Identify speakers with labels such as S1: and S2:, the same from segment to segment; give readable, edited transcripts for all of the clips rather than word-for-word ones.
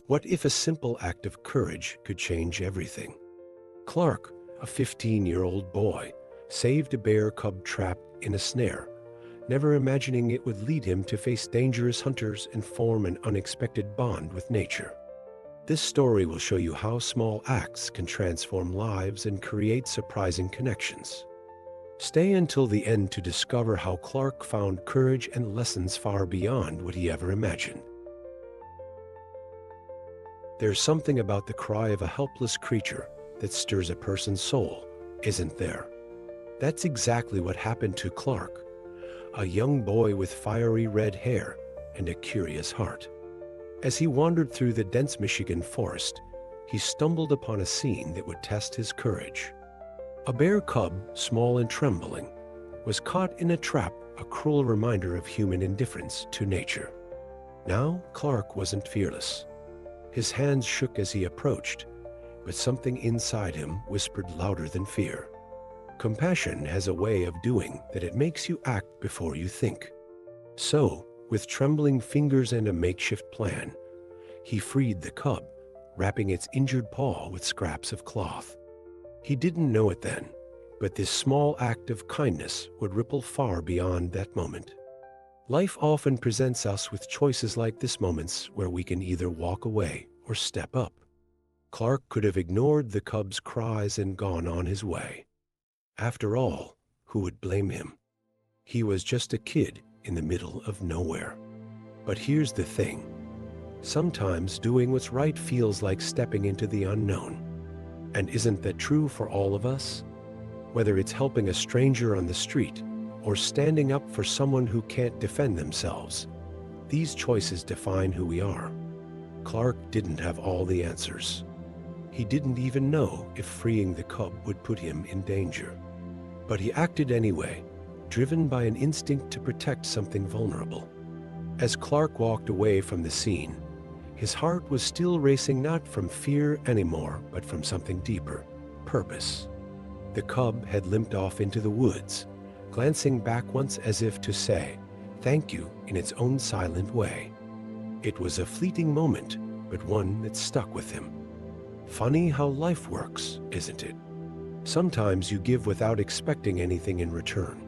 S1: What if a simple act of courage could change everything? Clark, a 15-year-old boy, saved a bear cub trapped in a snare, never imagining it would lead him to face dangerous hunters and form an unexpected bond with nature. This story will show you how small acts can transform lives and create surprising connections. Stay until the end to discover how Clark found courage and lessons far beyond what he ever imagined. There's something about the cry of a helpless creature that stirs a person's soul, isn't there? That's exactly what happened to Clark, a young boy with fiery red hair and a curious heart. As he wandered through the dense Michigan forest, he stumbled upon a scene that would test his courage. A bear cub, small and trembling, was caught in a trap, a cruel reminder of human indifference to nature. Now, Clark wasn't fearless. His hands shook as he approached, but something inside him whispered louder than fear. Compassion has a way of doing that. It makes you act before you think. So, with trembling fingers and a makeshift plan, he freed the cub, wrapping its injured paw with scraps of cloth. He didn't know it then, but this small act of kindness would ripple far beyond that moment. Life often presents us with choices like this, moments where we can either walk away or step up. Clark could have ignored the cub's cries and gone on his way. After all, who would blame him? He was just a kid in the middle of nowhere. But here's the thing. Sometimes doing what's right feels like stepping into the unknown. And isn't that true for all of us? Whether it's helping a stranger on the street or standing up for someone who can't defend themselves, these choices define who we are. Clark didn't have all the answers. He didn't even know if freeing the cub would put him in danger. But he acted anyway, driven by an instinct to protect something vulnerable. As Clark walked away from the scene, his heart was still racing, not from fear anymore, but from something deeper, purpose. The cub had limped off into the woods, glancing back once as if to say, "Thank you," in its own silent way. It was a fleeting moment, but one that stuck with him. Funny how life works, isn't it? Sometimes you give without expecting anything in return,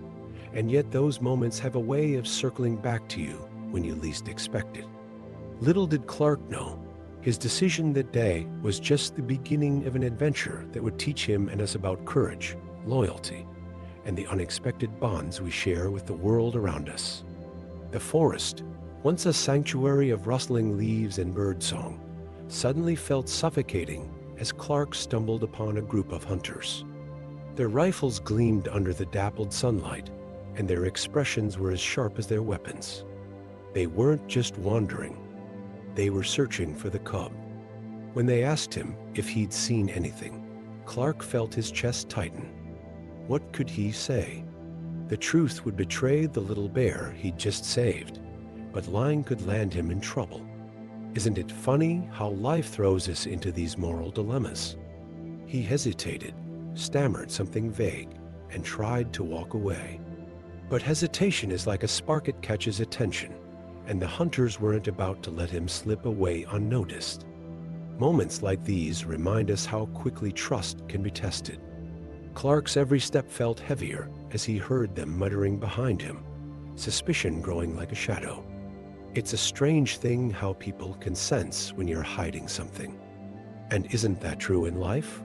S1: and yet those moments have a way of circling back to you when you least expect it. Little did Clark know, his decision that day was just the beginning of an adventure that would teach him and us about courage, loyalty, and the unexpected bonds we share with the world around us. The forest, once a sanctuary of rustling leaves and birdsong, suddenly felt suffocating as Clark stumbled upon a group of hunters. Their rifles gleamed under the dappled sunlight, and their expressions were as sharp as their weapons. They weren't just wandering. They were searching for the cub. When they asked him if he'd seen anything, Clark felt his chest tighten. What could he say? The truth would betray the little bear he'd just saved, but lying could land him in trouble. Isn't it funny how life throws us into these moral dilemmas? He hesitated, stammered something vague, and tried to walk away. But hesitation is like a spark, it catches attention, and the hunters weren't about to let him slip away unnoticed. Moments like these remind us how quickly trust can be tested. Clark's every step felt heavier as he heard them muttering behind him, suspicion growing like a shadow. It's a strange thing how people can sense when you're hiding something. And isn't that true in life?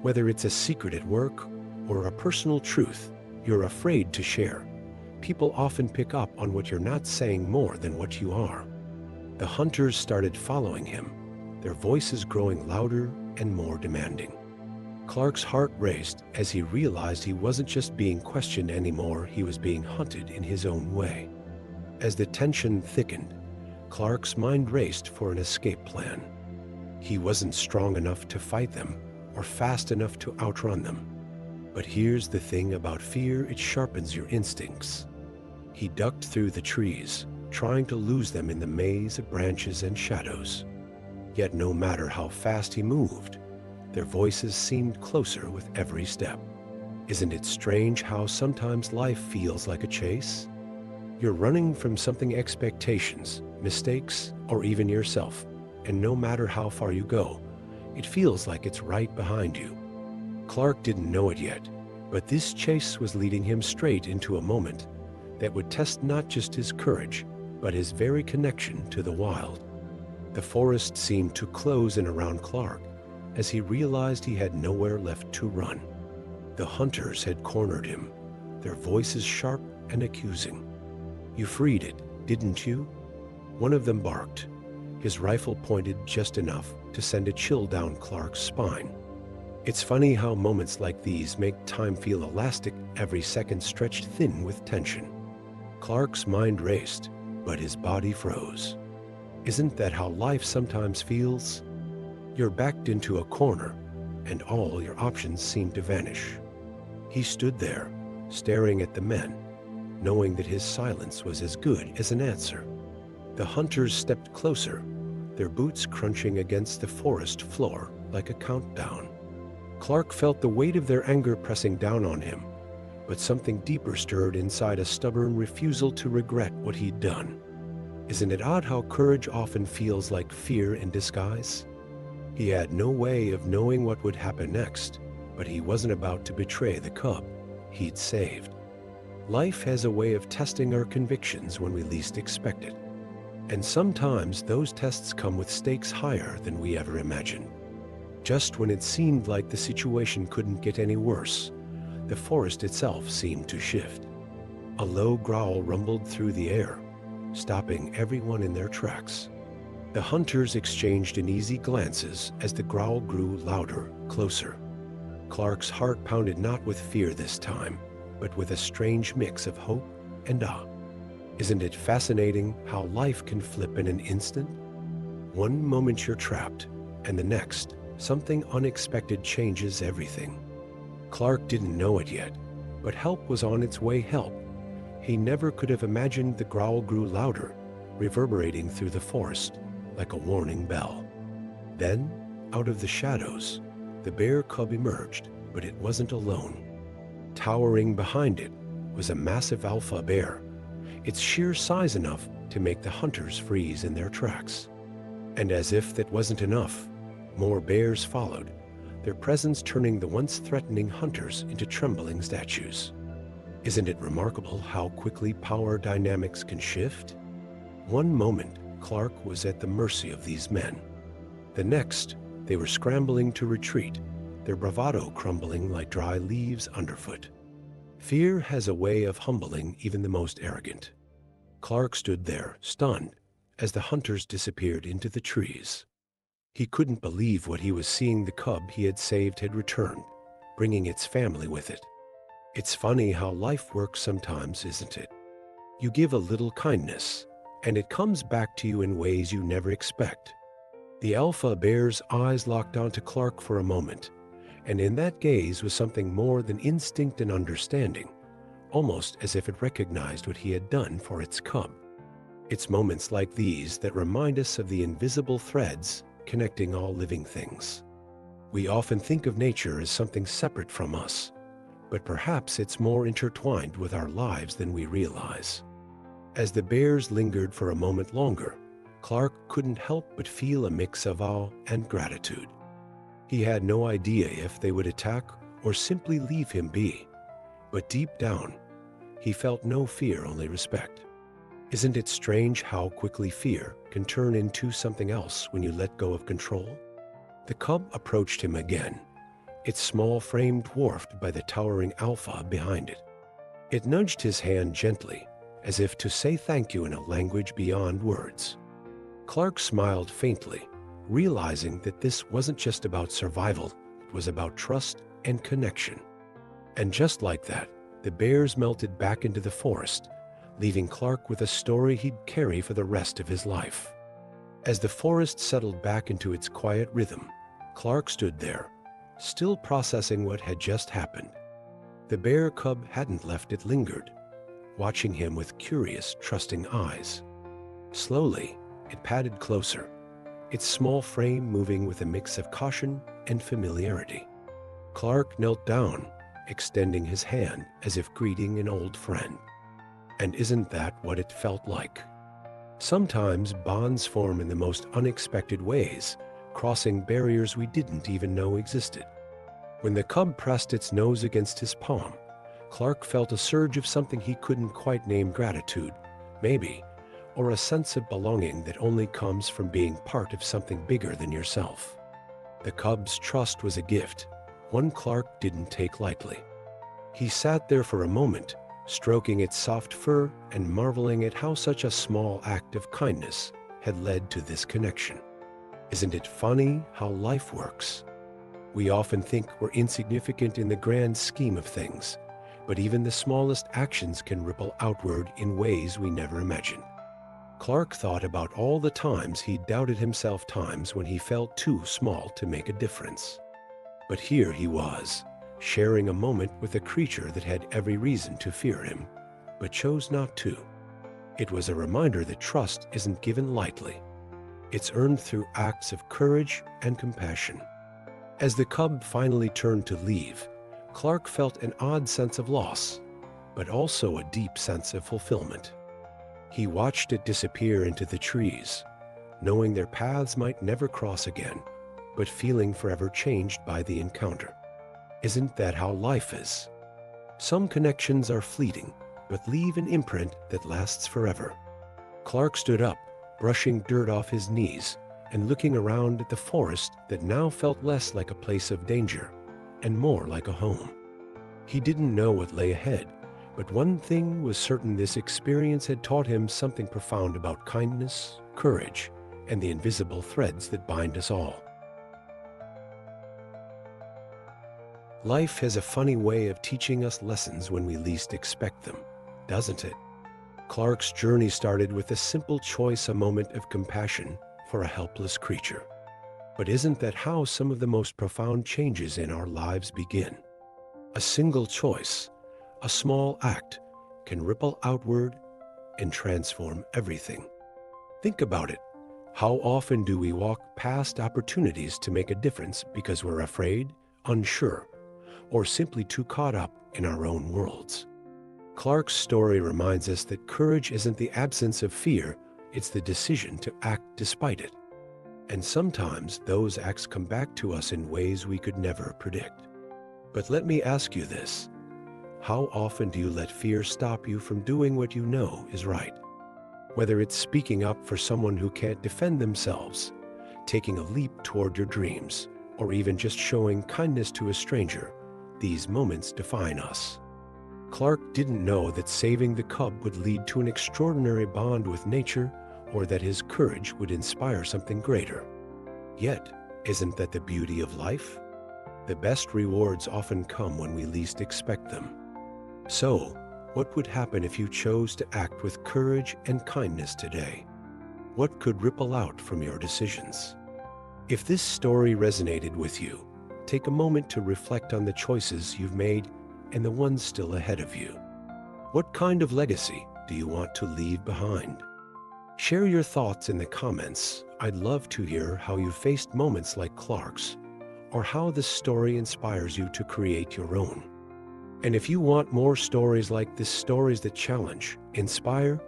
S1: Whether it's a secret at work or a personal truth you're afraid to share, people often pick up on what you're not saying more than what you are. The hunters started following him, their voices growing louder and more demanding. Clark's heart raced as he realized he wasn't just being questioned anymore, he was being hunted in his own way. As the tension thickened, Clark's mind raced for an escape plan. He wasn't strong enough to fight them or fast enough to outrun them. But here's the thing about fear, it sharpens your instincts. He ducked through the trees, trying to lose them in the maze of branches and shadows. Yet no matter how fast he moved, their voices seemed closer with every step. Isn't it strange how sometimes life feels like a chase? You're running from something, expectations, mistakes, or even yourself, and no matter how far you go, it feels like it's right behind you. Clark didn't know it yet, but this chase was leading him straight into a moment that would test not just his courage, but his very connection to the wild. The forest seemed to close in around Clark as he realized he had nowhere left to run. The hunters had cornered him, their voices sharp and accusing. "You freed it, didn't you?" One of them barked, his rifle pointed just enough to send a chill down Clark's spine. It's funny how moments like these make time feel elastic, every second stretched thin with tension. Clark's mind raced, but his body froze. Isn't that how life sometimes feels? You're backed into a corner, and all your options seem to vanish. He stood there, staring at the men, knowing that his silence was as good as an answer. The hunters stepped closer, their boots crunching against the forest floor like a countdown. Clark felt the weight of their anger pressing down on him, but something deeper stirred inside, a stubborn refusal to regret what he'd done. Isn't it odd how courage often feels like fear in disguise? He had no way of knowing what would happen next, but he wasn't about to betray the cub he'd saved. Life has a way of testing our convictions when we least expect it. And sometimes those tests come with stakes higher than we ever imagined. Just when it seemed like the situation couldn't get any worse, the forest itself seemed to shift. A low growl rumbled through the air, stopping everyone in their tracks. The hunters exchanged uneasy glances as the growl grew louder, closer. Clark's heart pounded not with fear this time, but with a strange mix of hope and awe. Isn't it fascinating how life can flip in an instant? One moment you're trapped, and the next, something unexpected changes everything. Clark didn't know it yet, but help was on its way. Help. He never could have imagined. The growl grew louder, reverberating through the forest like a warning bell. Then, out of the shadows, the bear cub emerged, but it wasn't alone. Towering behind it was a massive alpha bear, its sheer size enough to make the hunters freeze in their tracks. And as if that wasn't enough, more bears followed, their presence turning the once threatening hunters into trembling statues. Isn't it remarkable how quickly power dynamics can shift? One moment, Clark was at the mercy of these men. The next, they were scrambling to retreat, their bravado crumbling like dry leaves underfoot. Fear has a way of humbling even the most arrogant. Clark stood there, stunned, as the hunters disappeared into the trees. He couldn't believe what he was seeing. The cub he had saved had returned, bringing its family with it. It's funny how life works sometimes, isn't it? You give a little kindness, and it comes back to you in ways you never expect. The alpha bear's eyes locked onto Clark for a moment, and in that gaze was something more than instinct and understanding, almost as if it recognized what he had done for its cub. It's moments like these that remind us of the invisible threads connecting all living things. We often think of nature as something separate from us, but perhaps it's more intertwined with our lives than we realize. As the bears lingered for a moment longer, Clark couldn't help but feel a mix of awe and gratitude. He had no idea if they would attack or simply leave him be, but deep down, he felt no fear, only respect. Isn't it strange how quickly fear can turn into something else when you let go of control? The cub approached him again, its small frame dwarfed by the towering alpha behind it. It nudged his hand gently, as if to say thank you in a language beyond words. Clark smiled faintly, realizing that this wasn't just about survival, it was about trust and connection. And just like that, the bears melted back into the forest, leaving Clark with a story he'd carry for the rest of his life. As the forest settled back into its quiet rhythm, Clark stood there, still processing what had just happened. The bear cub hadn't left. It lingered, watching him with curious, trusting eyes. Slowly, it padded closer, its small frame moving with a mix of caution and familiarity. Clark knelt down, extending his hand as if greeting an old friend. And isn't that what it felt like? Sometimes bonds form in the most unexpected ways, crossing barriers we didn't even know existed. When the cub pressed its nose against his palm, Clark felt a surge of something he couldn't quite name: gratitude, maybe, or a sense of belonging that only comes from being part of something bigger than yourself. The cub's trust was a gift, one Clark didn't take lightly. He sat there for a moment, stroking its soft fur and marveling at how such a small act of kindness had led to this connection. Isn't it funny how life works? We often think we're insignificant in the grand scheme of things, but even the smallest actions can ripple outward in ways we never imagined. Clark thought about all the times he doubted himself, times when he felt too small to make a difference. But here he was, sharing a moment with a creature that had every reason to fear him, but chose not to. It was a reminder that trust isn't given lightly. It's earned through acts of courage and compassion. As the cub finally turned to leave, Clark felt an odd sense of loss, but also a deep sense of fulfillment. He watched it disappear into the trees, knowing their paths might never cross again, but feeling forever changed by the encounter. Isn't that how life is? Some connections are fleeting, but leave an imprint that lasts forever. Clark stood up, brushing dirt off his knees, and looking around at the forest that now felt less like a place of danger and more like a home. He didn't know what lay ahead, but one thing was certain: this experience had taught him something profound about kindness, courage, and the invisible threads that bind us all. Life has a funny way of teaching us lessons when we least expect them, doesn't it? Clark's journey started with a simple choice, a moment of compassion for a helpless creature. But isn't that how some of the most profound changes in our lives begin? A single choice, a small act, can ripple outward and transform everything. Think about it. How often do we walk past opportunities to make a difference because we're afraid, unsure, or simply too caught up in our own worlds? Clark's story reminds us that courage isn't the absence of fear, it's the decision to act despite it. And sometimes those acts come back to us in ways we could never predict. But let me ask you this: how often do you let fear stop you from doing what you know is right? Whether it's speaking up for someone who can't defend themselves, taking a leap toward your dreams, or even just showing kindness to a stranger, these moments define us. Clark didn't know that saving the cub would lead to an extraordinary bond with nature, or that his courage would inspire something greater. Yet, isn't that the beauty of life? The best rewards often come when we least expect them. So, what would happen if you chose to act with courage and kindness today? What could ripple out from your decisions? If this story resonated with you, take a moment to reflect on the choices you've made and the ones still ahead of you. What kind of legacy do you want to leave behind? Share your thoughts in the comments. I'd love to hear how you faced moments like Clark's, or how this story inspires you to create your own. And if you want more stories like this, stories that challenge, inspire,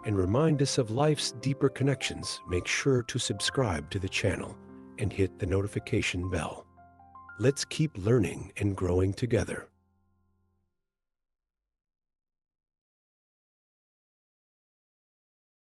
S1: and remind us of life's deeper connections, make sure to subscribe to the channel and hit the notification bell. Let's keep learning and growing together.